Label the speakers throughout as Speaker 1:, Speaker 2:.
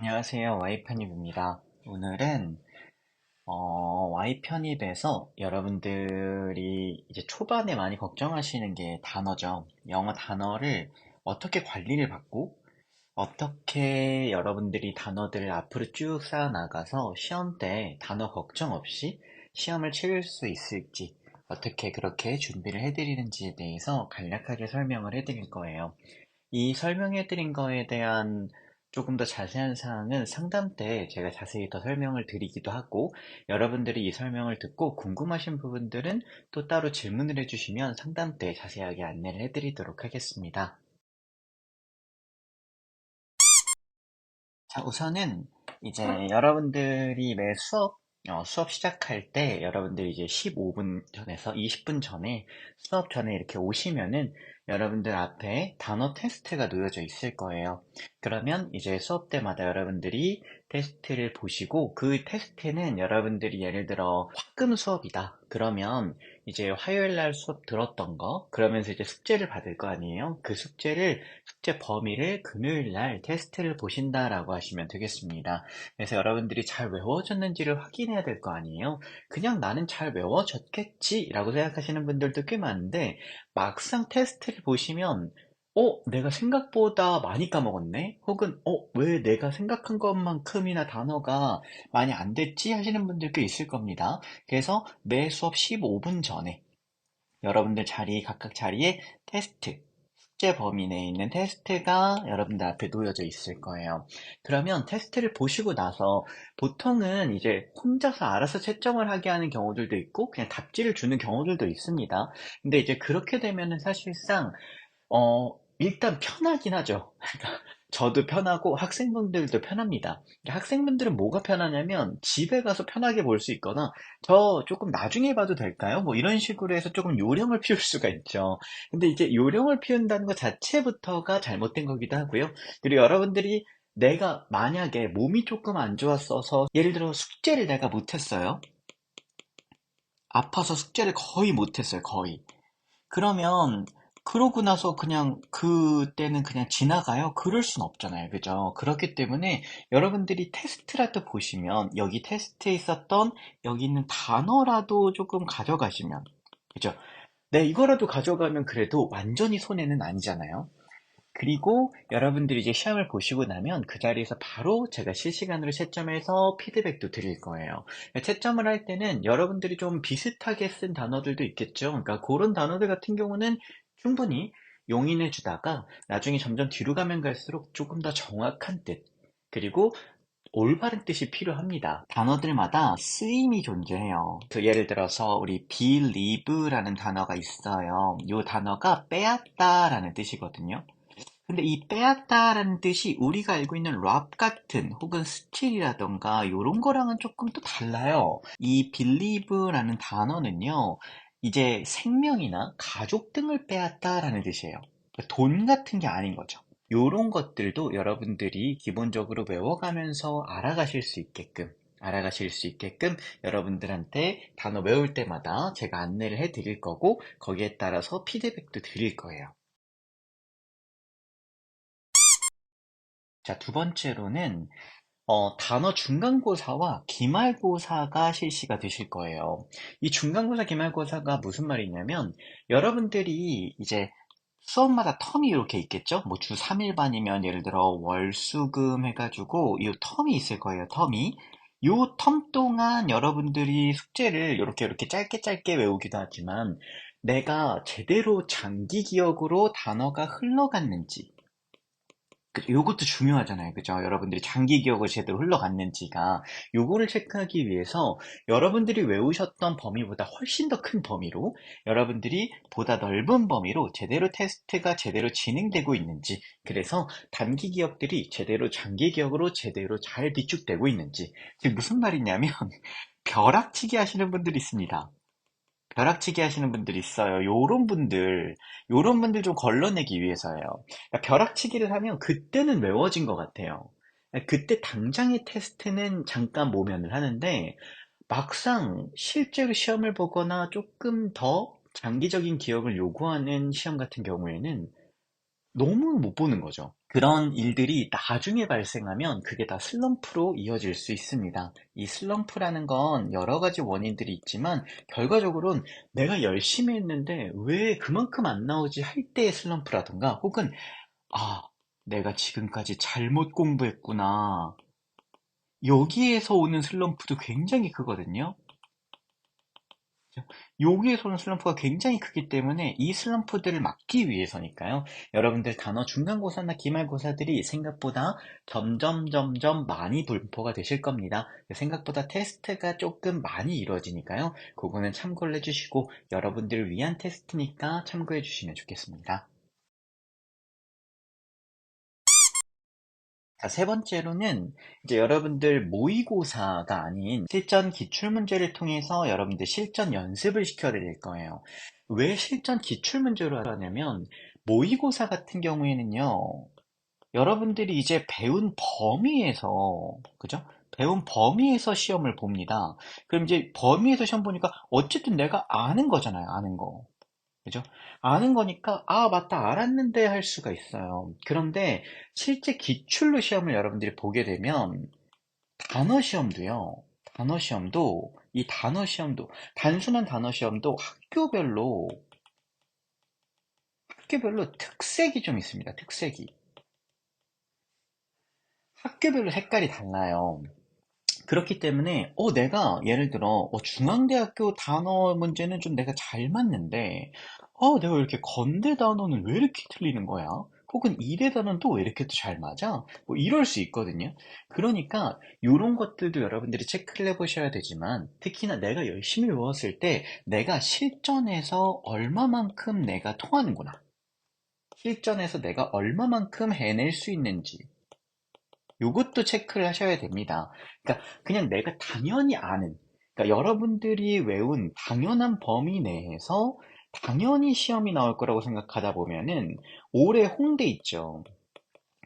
Speaker 1: 안녕하세요. Y편입입니다. 오늘은 Y편입에서 여러분들이 이제 초반에 많이 걱정하시는 게 단어죠. 영어 단어를 어떻게 관리를 받고 어떻게 여러분들이 단어들을 앞으로 쭉 쌓아나가서 시험 때 단어 걱정 없이 시험을 치를 수 있을지 어떻게 그렇게 준비를 해드리는지에 대해서 간략하게 설명을 해드릴 거예요. 이 설명해드린 거에 대한 조금 더 자세한 사항은 상담 때 제가 자세히 더 설명을 드리기도 하고, 여러분들이 이 설명을 듣고 궁금하신 부분들은 또 따로 질문을 해주시면 상담 때 자세하게 안내를 해드리도록 하겠습니다. 자, 우선은 이제 여러분들이 매 수업 시작할 때 여러분들이 이제 15분 전에서 20분 전에 수업 전에 이렇게 오시면은 여러분들 앞에 단어 테스트가 놓여져 있을 거예요. 그러면 이제 수업 때마다 여러분들이 테스트를 보시고 그 테스트는 여러분들이 예를 들어 화금 수업이다. 그러면 이제 화요일 날 수업 들었던 거 그러면서 이제 숙제를 받을 거 아니에요. 그 숙제 범위를 금요일 날 테스트를 보신다라고 하시면 되겠습니다. 그래서 여러분들이 잘 외워졌는지를 확인해야 될 거 아니에요. 그냥 나는 잘 외워졌겠지라고 생각하시는 분들도 꽤 많은데 막상 테스트를 보시면 내가 생각보다 많이 까먹었네? 혹은, 왜 내가 생각한 것만큼이나 단어가 많이 안 됐지? 하시는 분들 꽤 있을 겁니다. 그래서 매 수업 15분 전에 여러분들 각각 자리에 테스트, 숙제 범위 내에 있는 테스트가 여러분들 앞에 놓여져 있을 거예요. 그러면 테스트를 보시고 나서 보통은 이제 혼자서 알아서 채점을 하게 하는 경우들도 있고 그냥 답지를 주는 경우들도 있습니다. 근데 이제 그렇게 되면은 사실상 일단 편하긴 하죠. 그러니까 저도 편하고 학생분들도 편합니다. 학생분들은 뭐가 편하냐면 집에 가서 편하게 볼 수 있거나 저 조금 나중에 봐도 될까요? 뭐 이런 식으로 해서 조금 요령을 피울 수가 있죠. 근데 이제 요령을 피운다는 것 자체부터가 잘못된 거기도 하고요. 그리고 여러분들이 내가 만약에 몸이 조금 안 좋았어서 예를 들어 숙제를 내가 못했어요. 아파서 숙제를 거의 못했어요. 거의. 그러면 그러고 나서 그냥 그때는 그냥 지나가요? 그럴 순 없잖아요. 그죠? 그렇기 때문에 여러분들이 테스트라도 보시면 여기 테스트에 있었던 여기 있는 단어라도 조금 가져가시면 그죠? 네, 이거라도 가져가면 그래도 완전히 손해는 아니잖아요. 그리고 여러분들이 이제 시험을 보시고 나면 그 자리에서 바로 제가 실시간으로 채점해서 피드백도 드릴 거예요. 채점을 할 때는 여러분들이 좀 비슷하게 쓴 단어들도 있겠죠. 그러니까 그런 단어들 같은 경우는 충분히 용인해 주다가 나중에 점점 뒤로 가면 갈수록 조금 더 정확한 뜻, 그리고 올바른 뜻이 필요합니다. 단어들마다 쓰임이 존재해요. 예를 들어서 우리 believe라는 단어가 있어요. 이 단어가 빼앗다라는 뜻이거든요. 근데 이 빼앗다라는 뜻이 우리가 알고 있는 랍 같은 혹은 스틸이라던가 이런 거랑은 조금 또 달라요. 이 believe라는 단어는요, 이제 생명이나 가족 등을 빼앗다라는 뜻이에요. 돈 같은 게 아닌 거죠. 요런 것들도 여러분들이 기본적으로 외워가면서 알아가실 수 있게끔 여러분들한테 단어 외울 때마다 제가 안내를 해 드릴 거고 거기에 따라서 피드백도 드릴 거예요. 자, 두 번째로는 단어 중간고사와 기말고사가 실시가 되실 거예요. 이 중간고사, 기말고사가 무슨 말이냐면 여러분들이 이제 수업마다 텀이 이렇게 있겠죠? 뭐 주 3일반이면 예를 들어 월, 수, 금 해가지고 이 텀이 있을 거예요, 텀이. 요 텀 동안 여러분들이 숙제를 이렇게 짧게 짧게 외우기도 하지만 내가 제대로 장기 기억으로 단어가 흘러갔는지 요것도 중요하잖아요. 그죠? 여러분들이 장기 기억을 제대로 흘러갔는지가 요거를 체크하기 위해서 여러분들이 외우셨던 범위보다 훨씬 더 큰 범위로 여러분들이 보다 넓은 범위로 제대로 테스트가 제대로 진행되고 있는지, 그래서 단기 기억들이 제대로 장기 기억으로 제대로 잘 비축되고 있는지. 즉 무슨 말이냐면 벼락치기 하시는 분들이 있습니다. 벼락치기 하시는 분들이 있어요. 요런 분들 좀 걸러내기 위해서예요. 그러니까 벼락치기를 하면 그때는 외워진 것 같아요. 그때 당장의 테스트는 잠깐 모면을 하는데 막상 실제로 시험을 보거나 조금 더 장기적인 기억을 요구하는 시험 같은 경우에는 너무 못 보는 거죠. 그런 일들이 나중에 발생하면 그게 다 슬럼프로 이어질 수 있습니다. 이 슬럼프라는 건 여러 가지 원인들이 있지만 결과적으로는 내가 열심히 했는데 왜 그만큼 안 나오지 할 때의 슬럼프라던가 혹은 아, 내가 지금까지 잘못 공부했구나. 여기에서 오는 슬럼프도 굉장히 크거든요. 여기에서 오는 슬럼프가 굉장히 크기 때문에 이 슬럼프들을 막기 위해서니까요. 여러분들 단어 중간고사나 기말고사들이 생각보다 점점 많이 분포가 되실 겁니다. 생각보다 테스트가 조금 많이 이루어지니까요. 그거는 참고를 해주시고 여러분들을 위한 테스트니까 참고해 주시면 좋겠습니다. 자, 세 번째로는 이제 여러분들 모의고사가 아닌 실전 기출문제를 통해서 여러분들 실전 연습을 시켜드릴 거예요. 왜 실전 기출문제로 하냐면 모의고사 같은 경우에는요, 여러분들이 이제 배운 범위에서, 그죠? 배운 범위에서 시험을 봅니다. 그럼 이제 범위에서 시험 보니까 어쨌든 내가 아는 거잖아요, 아는 거. 그죠? 아는 거니까, 아, 맞다, 알았는데 할 수가 있어요. 그런데 실제 기출로 시험을 여러분들이 보게 되면 단어 시험도요, 단어 시험도, 이 단어 시험도, 단순한 단어 시험도 학교별로 특색이 좀 있습니다. 특색이. 학교별로 색깔이 달라요. 그렇기 때문에, 내가, 예를 들어, 중앙대학교 단어 문제는 좀 내가 잘 맞는데, 내가 이렇게 건대 단어는 왜 이렇게 틀리는 거야? 혹은 이대 단어는 또 왜 이렇게 또 잘 맞아? 뭐 이럴 수 있거든요. 그러니까, 이런 것들도 여러분들이 체크를 해보셔야 되지만, 특히나 내가 열심히 외웠을 때, 내가 실전에서 얼마만큼 내가 통하는구나. 실전에서 내가 얼마만큼 해낼 수 있는지, 요것도 체크를 하셔야 됩니다. 그러니까 그냥 내가 당연히 아는, 그러니까 여러분들이 외운 당연한 범위 내에서 당연히 시험이 나올 거라고 생각하다 보면은 올해 홍대 있죠.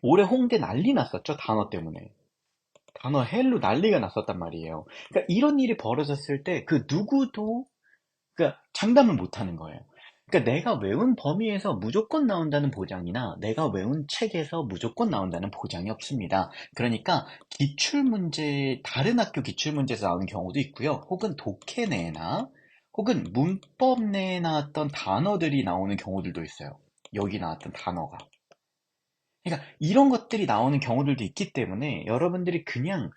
Speaker 1: 올해 홍대 난리 났었죠. 단어 때문에. 단어 헬로 난리가 났었단 말이에요. 그러니까 이런 일이 벌어졌을 때 그 누구도 그러니까 장담을 못 하는 거예요. 그러니까 내가 외운 범위에서 무조건 나온다는 보장이나 내가 외운 책에서 무조건 나온다는 보장이 없습니다. 그러니까 기출문제, 다른 학교 기출문제에서 나오는 경우도 있고요. 혹은 독해 내나 혹은 문법 내에 나왔던 단어들이 나오는 경우들도 있어요. 여기 나왔던 단어가. 그러니까 이런 것들이 나오는 경우들도 있기 때문에 여러분들이 그냥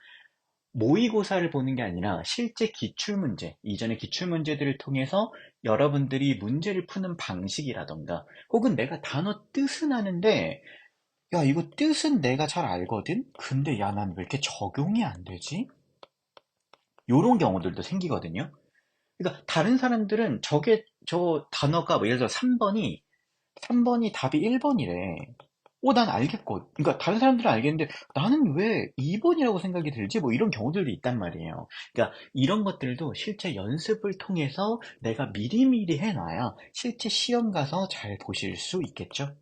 Speaker 1: 모의고사를 보는 게 아니라 실제 기출문제, 이전의 기출문제들을 통해서 여러분들이 문제를 푸는 방식이라던가 혹은 내가 단어 뜻은 아는데 야, 이거 뜻은 내가 잘 알거든? 근데 야, 난 왜 이렇게 적용이 안 되지? 요런 경우들도 생기거든요. 그러니까 다른 사람들은 저 단어가 뭐 예를 들어 3번이 답이 1번이래. 난 알겠고. 그러니까 다른 사람들은 알겠는데 나는 왜 2번이라고 생각이 들지? 뭐 이런 경우들도 있단 말이에요. 그러니까 이런 것들도 실제 연습을 통해서 내가 미리미리 해놔야 실제 시험 가서 잘 보실 수 있겠죠?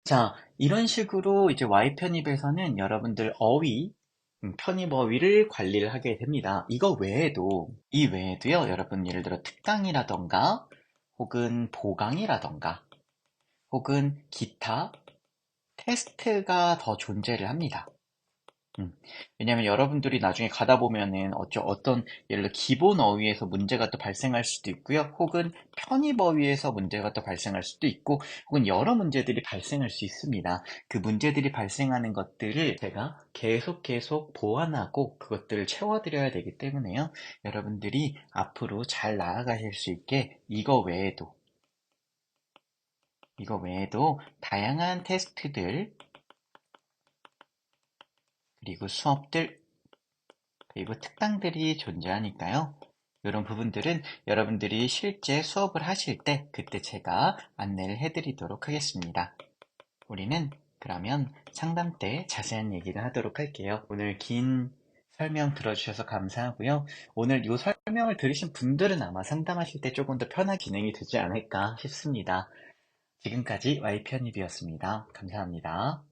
Speaker 1: 자, 이런 식으로 이제 Y 편입에서는 여러분들 어휘, 편입 어휘를 관리를 하게 됩니다. 이 외에도요, 여러분 예를 들어 특강이라던가 혹은 보강이라던가 혹은 기타 테스트가 더 존재를 합니다. 왜냐면 여러분들이 나중에 가다 보면은 어떤 예를 들어 기본 어휘에서 문제가 또 발생할 수도 있고요. 혹은 편입 어휘에서 문제가 또 발생할 수도 있고 혹은 여러 문제들이 발생할 수 있습니다. 그 문제들이 발생하는 것들을 제가 계속 보완하고 그것들을 채워드려야 되기 때문에요. 여러분들이 앞으로 잘 나아가실 수 있게 이거 외에도 다양한 테스트들 그리고 수업들 그리고 특강들이 존재하니까요. 이런 부분들은 여러분들이 실제 수업을 하실 때 그때 제가 안내를 해드리도록 하겠습니다. 우리는 그러면 상담 때 자세한 얘기를 하도록 할게요. 오늘 긴 설명 들어주셔서 감사하고요. 오늘 이 설명을 들으신 분들은 아마 상담하실 때 조금 더 편하게 진행이 되지 않을까 싶습니다. 지금까지 Y편입이었습니다. 감사합니다.